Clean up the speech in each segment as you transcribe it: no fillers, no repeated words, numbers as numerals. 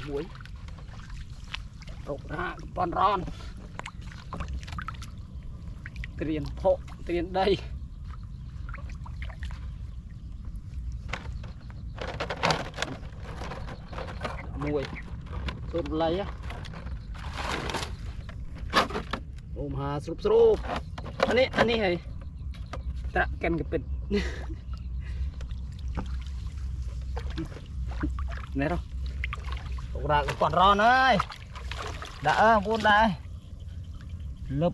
muối rục ra con ron tiền thộ tiền đây muối sụp lấy á ôm hà sụp sụp anh ấy hay tạ ken cái bịch này đâu rục ra con ron ơi đã buôn đây lụp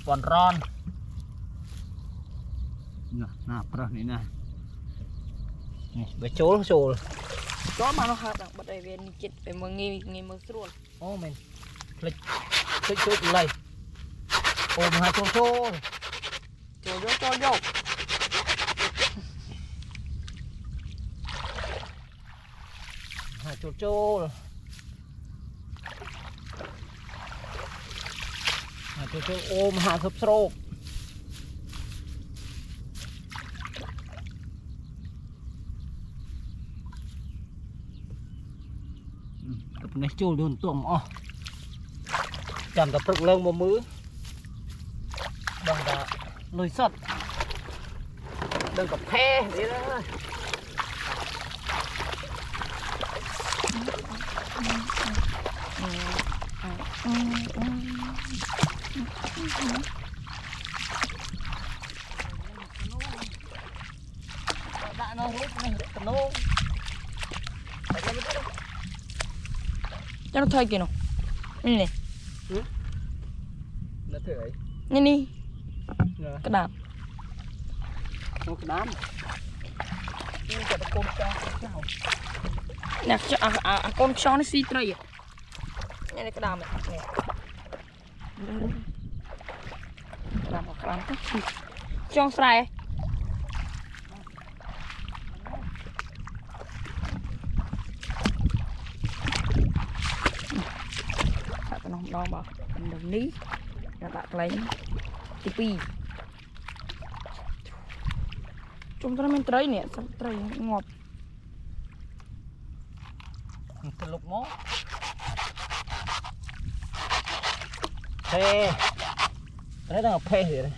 con ron nè pro này nè bé chố chó mà nó hạt đặc bật đây về chết về mưa nghi mưa sôi ô mình lịch lịch lấy ôm hai chố cho vô hai chố ôm hai khớp srô cặp này chô luôn tuồng o chẳng gặp rực lông một mứ bằng đã lùi sọt đừng gặp phe đấy đó đã nó hút này cầm nô cho nó thay kìa nó này này nó thử ấy này cái đàn cái đám nhưng cái con cho nào nè con cho nó xì tray này cái đàn này cái đàn một cái đàn cho xài đo bảo đồng ní là bạn lấy tivi chúng ta mình tray nè xong tray ngọt từ lục mó phê đấy đang phê gì đây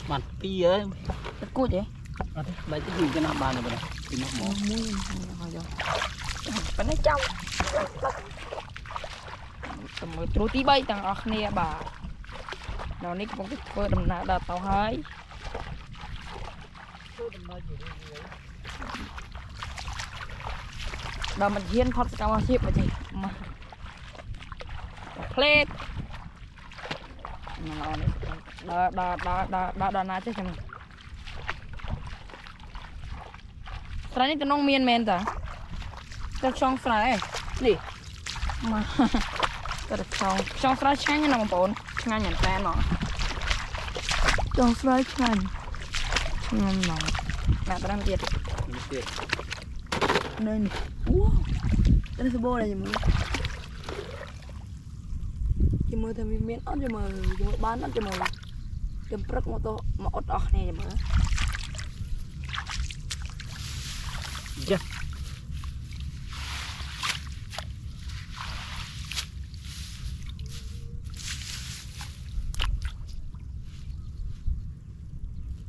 mặt pi ấy cái cua vậy lấy cái gì cho nó bàn này vậy thì nó mỏ vẫn lấy trong tầm một trôi tí bay tầng ở này bà nó nick cũng cái phơi đầm nã đợt tàu hơi đợt mình hiên phật cao bao nhiêu mà gì mà plate nó đợt nã chứ chẳng Srani itu nong mian menta, tercong srani, di, mah, tercong srani chanya nama pun, chanya pen no, chong srani chanya no, nak terang tiap, nên, wow, đây là bô này chỉ mơ thằng miên ăn chỉ mơ bán ăn chỉ mơ, cầm prek moto mau ot này chỉ mơ. Dạ.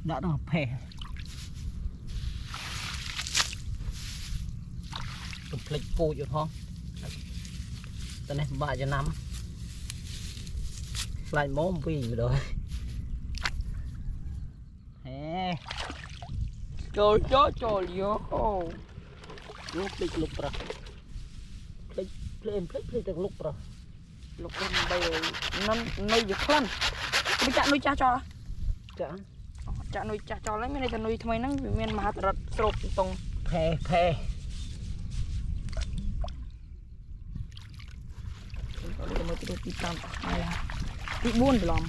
Đã được phê tụi plek cô cho không tên này bà cho năm lại món vì rồi hè Trời liêu lúc plek lúc ra plek được lúc ra lúc lên đây năm nay được khăn bây giờ nuôi cha cho cha nuôi cha cho lấy mấy này ta nuôi thay nó miền mà hạt sụp tông phê ទី5ហើយទី4ច្រឡំ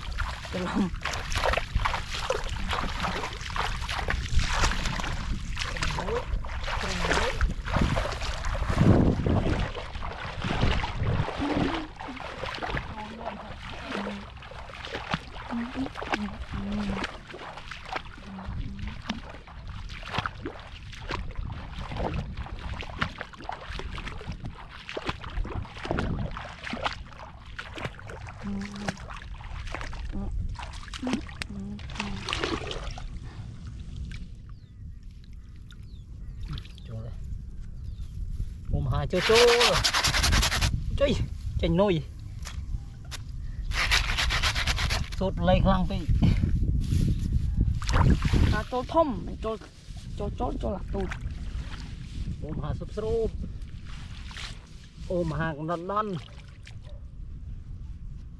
ผมหาโจโจ้จุ้ยเจ๋งนุ้ยสุดเลยคลังไป ចូលធំមិនចូលឡាទូច ผมหาสุบสรูปโอมหากนันนัน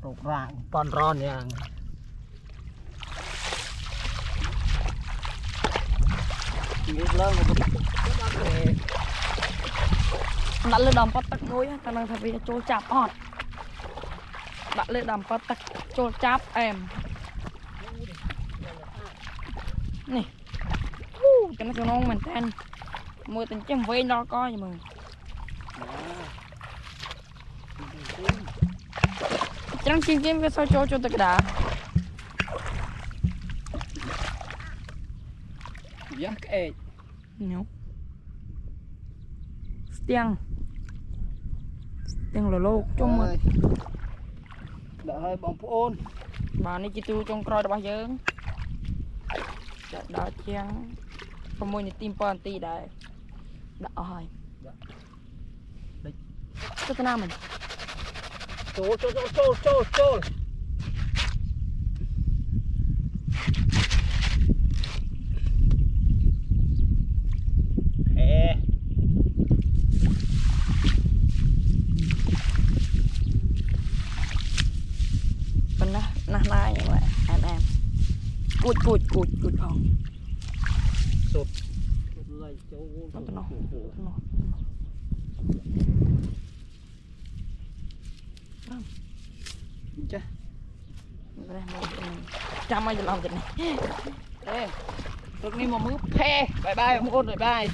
ตกร่างปอนร้อนอย่างชีวิตเริ่มมาเป็นนักเลย đặt lên đầm bắt tắc nuôi ta đang thay vì trôi chạp ọt đặt lên đầm bắt tắc trôi chạp em nè cho nó ngon mình tên mua tình chém vây nó coi mà trắng chim cái sao cho tất cả giác ê nhóc tiếng là lô trong mà đợi hơi bóng phôn bà này chỉ tu trong coi bao giờ đó chăng không mua tim pon tì đấy đã hỏi cho tên nam mình trôi bên đó nè như vậy em cụt phòng sụt lại chỗ nó chứ trăm ai làm cái này ê lúc này mà mướp khe bye bye bye